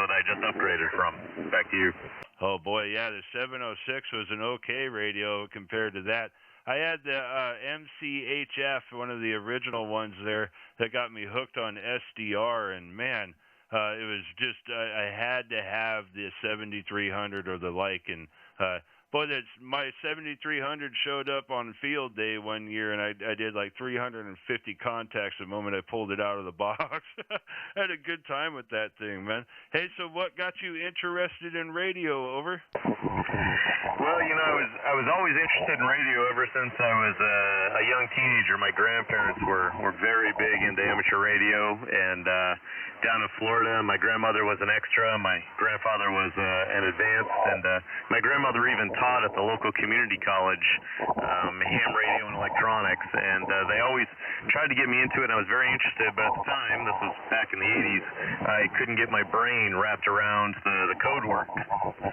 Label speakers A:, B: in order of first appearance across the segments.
A: that I just upgraded from. Back to you.
B: Oh boy, yeah, the 706 was an okay radio compared to that. I had the MCHF, one of the original ones there, that got me hooked on SDR, and man, it was just I had to have the 7300 or the like, and boy, my 7300 showed up on field day one year, and I did like 350 contacts the moment I pulled it out of the box. I had a good time with that thing, man. Hey, so what got you interested in radio? Over.
A: Well, you know, I was always interested in radio ever since I was a young teenager. My grandparents were very big into amateur radio, and down in Florida, my grandmother was an extra, my grandfather was an advanced, and my grandmother even taught at the local community college ham radio and electronics, and they always tried to get me into it, and I was very interested, but at the time, this was back in the 80s, I couldn't get my brain wrapped around the code work,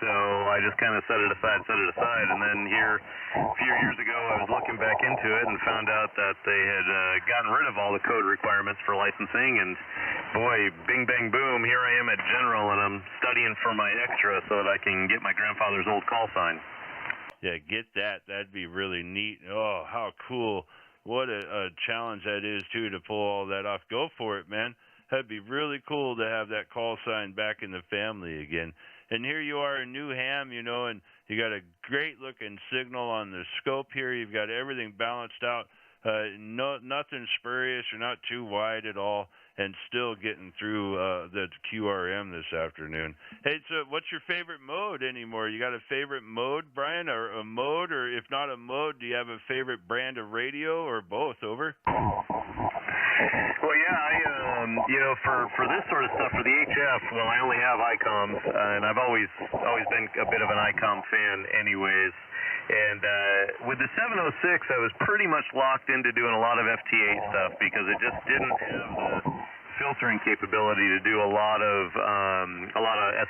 A: so I just kind of set it aside, and then here a few years ago, I was looking back into it and found out that they had gotten rid of all the code requirements for licensing, and boy, bing, bang, boom, here I am at General, and I'm studying for my extra so that I can get my grandfather's old call sign.
B: Yeah, get that. That'd be really neat. Oh, how cool. What a challenge that is, too, to pull all that off. Go for it, man. That'd be really cool to have that call sign back in the family again. And here you are in New Ham, you know, and you got a great-looking signal on the scope here. You've got everything balanced out. Nothing spurious. You're not too wide at all, and still getting through the QRM this afternoon. Hey, so what's your favorite mode anymore? You got a favorite mode, Brian, or a mode, or if not a mode, do you have a favorite brand of radio, or both? Over.
A: Well, yeah, you know, for this sort of stuff, for the HF, well, I only have ICOMs, and I've always been a bit of an ICOM fan anyways. And with the 706, I was pretty much locked into doing a lot of FT8 stuff because it just didn't have the filtering capability to do a lot of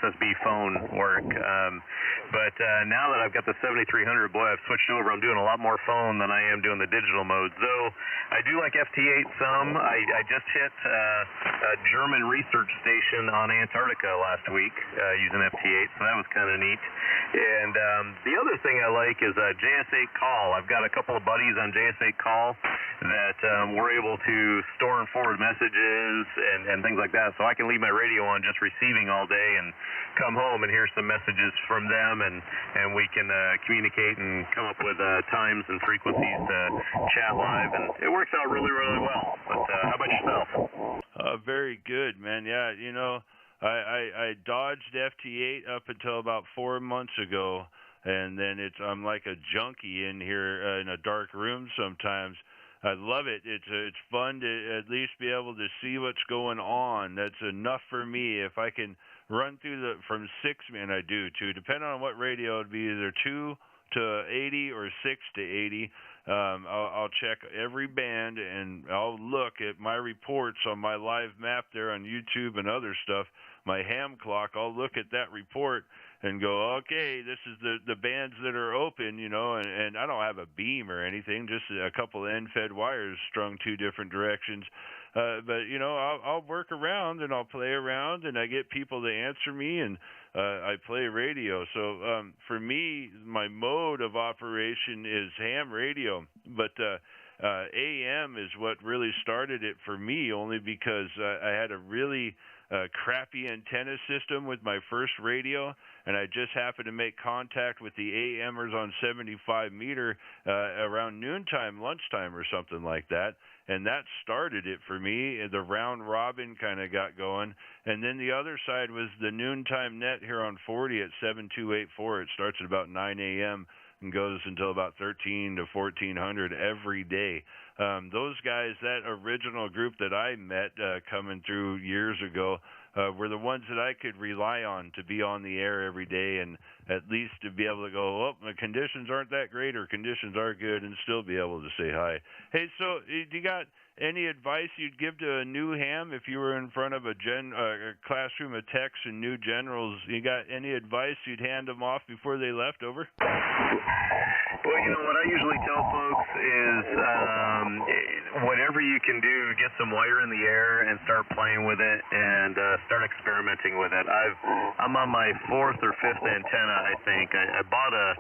A: SSB phone work. But now that I've got the 7300, boy, I've switched over. I'm doing a lot more phone than I am doing the digital modes. Though I do like FT8 some. I just hit a German research station on Antarctica last week using FT8, so that was kind of neat. And the other thing I like is JS8 Call. I've got a couple of buddies on JS8 Call that we're able to store and forward messages and things like that, so I can leave my radio on just receiving all day and come home and hear some messages from them, and we can communicate and come up with times and frequencies to chat live, and it works out really, really well. But how about yourself?
B: Very good, man. Yeah, you know, I dodged FT8 up until about 4 months ago, and then I'm like a junkie in here in a dark room sometimes. I love it. It's fun to at least be able to see what's going on. That's enough for me. If I can run through from 6, and I do too, depending on what radio, it'd be either 2 to 80 or 6 to 80. I'll check every band, and I'll look at my reports on my live map there on YouTube and other stuff, my ham clock. I'll look at that report and go, okay, this is the bands that are open, you know, and I don't have a beam or anything, just a couple of end-fed wires strung 2 different directions. But, you know, I'll work around and I'll play around, and I get people to answer me, and I play radio. So for me, my mode of operation is ham radio, but AM is what really started it for me, only because I had a really crappy antenna system with my first radio, and I just happened to make contact with the AMers on 75 meter around noontime, lunchtime, or something like that, and that started it for me. The round robin kind of got going, and then the other side was the noontime net here on 40 at 7284. It starts at about 9 a.m. and goes until about 13 to 1400 every day. Those guys, that original group that I met coming through years ago, were the ones that I could rely on to be on the air every day, and at least to be able to go, oh, the conditions aren't that great, or conditions are good, and still be able to say hi. Hey, so do you got any advice you'd give to a new ham if you were in front of a classroom of techs and new generals? You got any advice you'd hand them off before they left? Over.
A: Well, what I usually tell folks is whatever you can do, get some wire in the air and start playing with it and start experimenting with it. I'm on my 4th or 5th antenna, I think. I bought a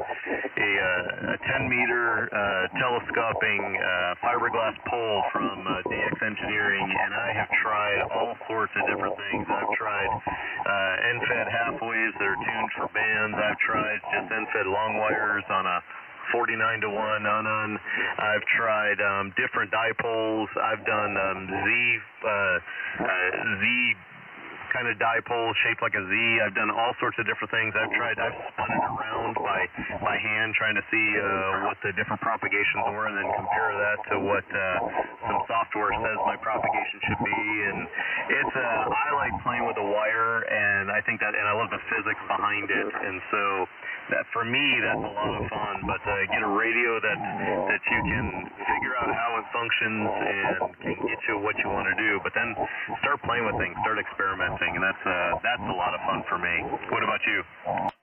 A: 10-meter telescoping fiberglass pole from DX Engineering, and I have tried all sorts of different things. I've tried end-fed half-waves that are tuned for bands. I've tried just end-fed long wires on a 49-to-1 on. I've tried different dipoles. I've done Z kind of dipole shaped like a Z. I've done all sorts of different things. I've spun it around by hand, trying to see what the different propagations were, and then compare that to what some software says my propagation should be. And it's I like playing with the wire, and I think that, and I love the physics behind it. And so that for me, that's a lot of fun. But get a radio that you can figure out how it functions and can get you what you want to do. But then start playing with things, start experimenting. And that's a lot of fun for me. What about you?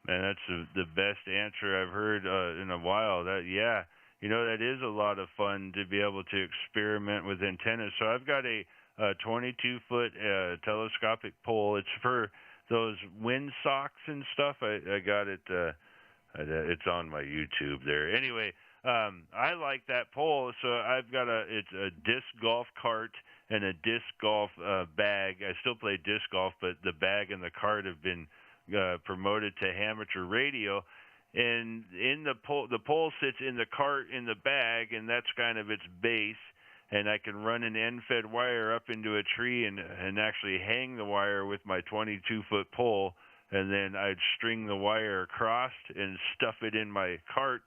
B: Man, that's the best answer I've heard in a while. That is a lot of fun to be able to experiment with antennas. So I've got a 22-foot telescopic pole. It's for those wind socks and stuff. I got it. It's on my YouTube there. Anyway, I like that pole. So I've got it's a disc golf cart and a disc golf bag. I still play disc golf, but the bag and the cart have been promoted to amateur radio. And in the pole sits in the cart in the bag, and that's kind of its base. And I can run an end-fed wire up into a tree and actually hang the wire with my 22-foot pole, and then I'd string the wire across and stuff it in my cart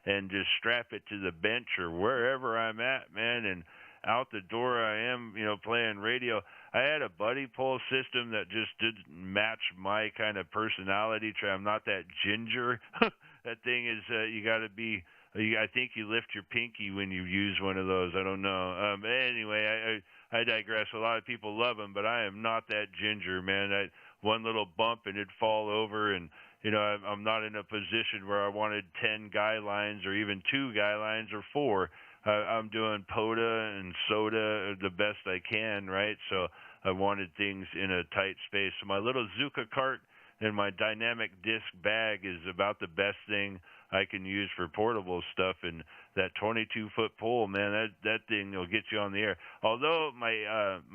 B: and just strap it to the bench or wherever I'm at, man, and out the door I am, playing radio. I had a buddy pole system that just didn't match my kind of personality. I'm not that ginger. That thing is, you got to be, I think you lift your pinky when you use one of those. I don't know. Anyway, I digress. A lot of people love them, but I am not that ginger, man. One little bump and it'd fall over, and I'm not in a position where I wanted 10 guy lines or even 2 guy lines or 4. I'm doing POTA and SOTA the best I can, right? So I wanted things in a tight space. So my little Zuka cart and my dynamic disc bag is about the best thing I can use for portable stuff. And that 22-foot pole, man, that thing will get you on the air. Although my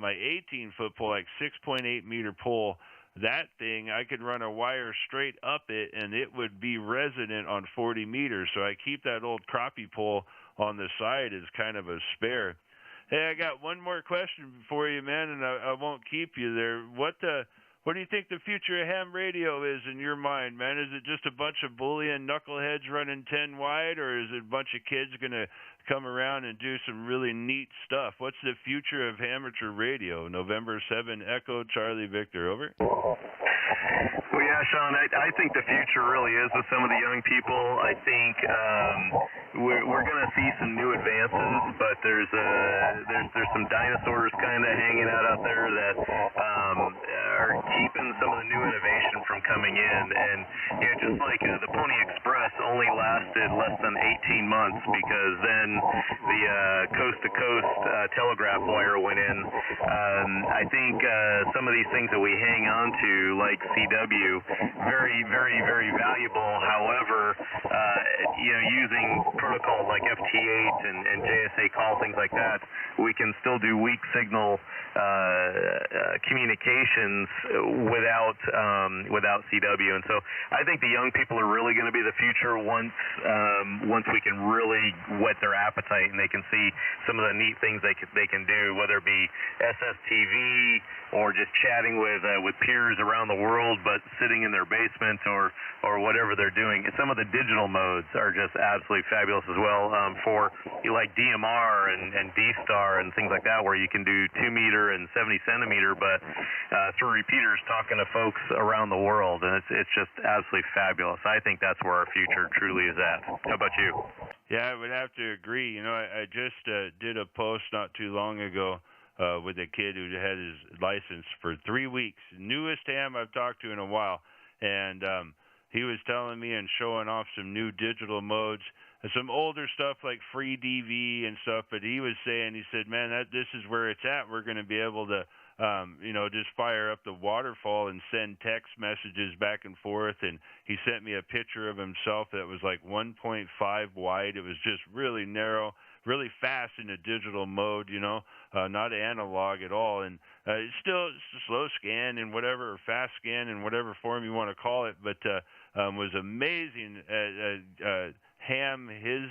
B: 18-foot pole, like 6.8 meter pole, that thing, I could run a wire straight up it, and it would be resonant on 40 meters. So I keep that old crappie pole on the side as kind of a spare. Hey, I got one more question for you, man, and I won't keep you there. What do you think the future of ham radio is in your mind, man? Is it just a bunch of bullying knuckleheads running 10 wide, or is it a bunch of kids going to come around and do some really neat stuff? What's the future of amateur radio? November 7, Echo, Charlie, Victor, over.
A: Well, yeah, Sean, I think the future really is with some of the young people. I think we're going to see some new advances, but there's some dinosaurs kind of hanging out there that are keeping some of the new innovation from coming in. And just like the Pony Express only lasted less than 18 months because then the coast-to-coast telegraph wire went in. I think some of these things that we hang on to, like CW, very, very, very valuable. However, using protocols like FT8 and JSA call, things like that, we can still do weak signal communications without CW. And so I think the young people are really going to be the future once we can really whet their appetite and they can see some of the neat things they can do, whether it be SSTV or just chatting with peers around the world, but sitting in their basement or whatever they're doing. And some of the digital modes are just absolutely fabulous as well, for like DMR and D-Star and things like that, where you can do 2 meter and 70 centimeter, but through repeaters talking to folks around the world, and it's just absolutely fabulous. I think that's where our future truly is at. How about you?
B: Yeah, I would have to agree. You know, I just did a post not too long ago with a kid who had his license for 3 weeks, newest ham I've talked to in a while, and he was telling me and showing off some new digital modes, and some older stuff like free DV and stuff. But he was saying, he said, man, this is where it's at. We're going to be able to just fire up the waterfall and send text messages back and forth. And he sent me a picture of himself that was like 1.5 wide. It was just really narrow, really fast in a digital mode, not analog at all. And it's still slow scan and whatever, or fast scan in whatever form you want to call it, but was amazing. Ham, his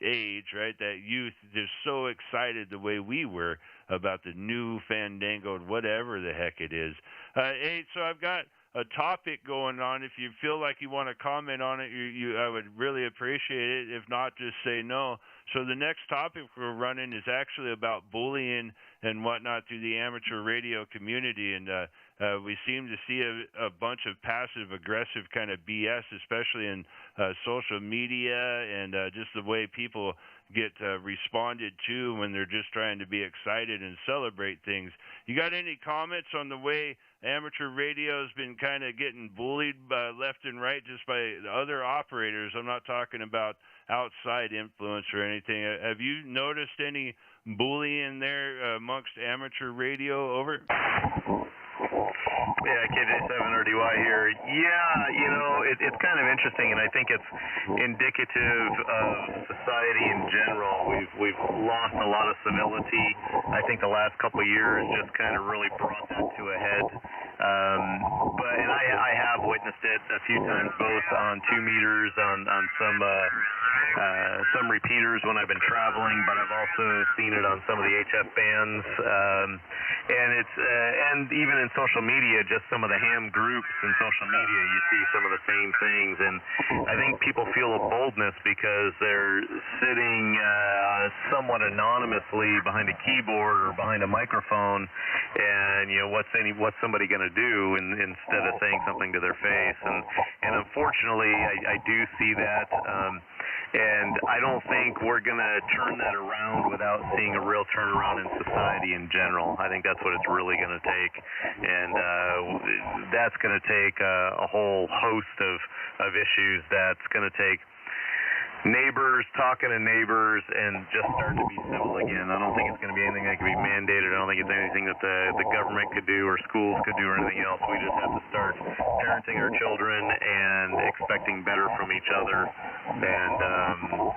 B: age, right, that youth, just so excited the way we were about the new fandangled whatever the heck it is. Hey, so I've got a topic going on. If you feel like you want to comment on it, I would really appreciate it. If not, just say no. So the next topic we're running is actually about bullying and whatnot through the amateur radio community, and we seem to see a bunch of passive-aggressive kind of BS, especially in social media, and just the way people get responded to when they're just trying to be excited and celebrate things. You got any comments on the way amateur radio has been kind of getting bullied left and right just by other operators? I'm not talking about outside influence or anything. Have you noticed any bullying there amongst amateur radio? Over.
A: Yeah, KJ7RDY here. Yeah, it's kind of interesting, and I think it's indicative of society in general. We've lost a lot of civility. I think the last couple of years just kind of really brought that to a head. And I have witnessed it a few times, both on 2 meters, on some repeaters when I've been traveling, but I've also seen it on some of the HF bands, and even in social media, just some of the ham groups in social media, you see some of the same things, and I think people feel a boldness because they're sitting somewhat anonymously behind a keyboard or behind a microphone, and what's somebody going to do instead of saying something to their face, and unfortunately I do see that. And I don't think we're going to turn that around without seeing a real turnaround in society in general. I think that's what it's really going to take. And that's going to take a whole host of issues. That's going to take neighbors talking to neighbors and just starting to be civil again. I don't think it's going to be anything that can be mandated. I don't think it's anything that the government could do or schools could do or anything else. We just have to start parenting our children and expecting better from each other. And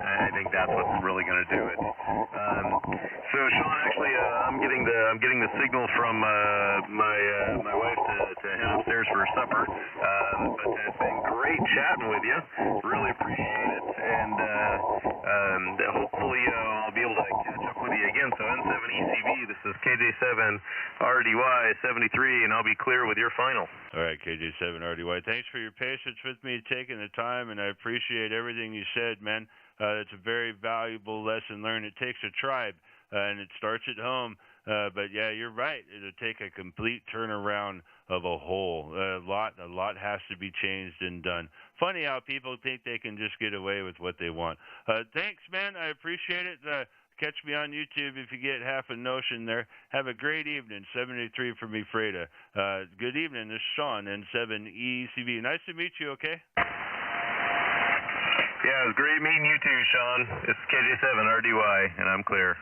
A: I think that's what's really going to do it. So Sean, actually, I'm getting the signal from my wife to head upstairs for supper. But it's been great chatting with you. Really appreciate it. And hopefully I'll be able to catch up with you again. So N7ECV, this is KJ7RDY 73, and I'll be clear with your final.
B: All right, KJ7RDY, thanks for your patience with me, taking the time, and I appreciate everything you said, man. It's a very valuable lesson learned. It takes a tribe, and it starts at home. But yeah, you're right. It'll take a complete turnaround of a whole. A lot has to be changed and done. Funny how people think they can just get away with what they want. Thanks, man. I appreciate it. Catch me on YouTube if you get half a notion there. Have a great evening. 73 from me, Freda. Good evening. This is Sean, N7ECV. Nice to meet you, okay?
A: Yeah, it was great meeting you too, Sean. It's KJ7RDY, and I'm clear.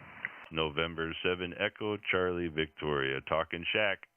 B: November 7, Echo Charlie Victoria, Talking Shack.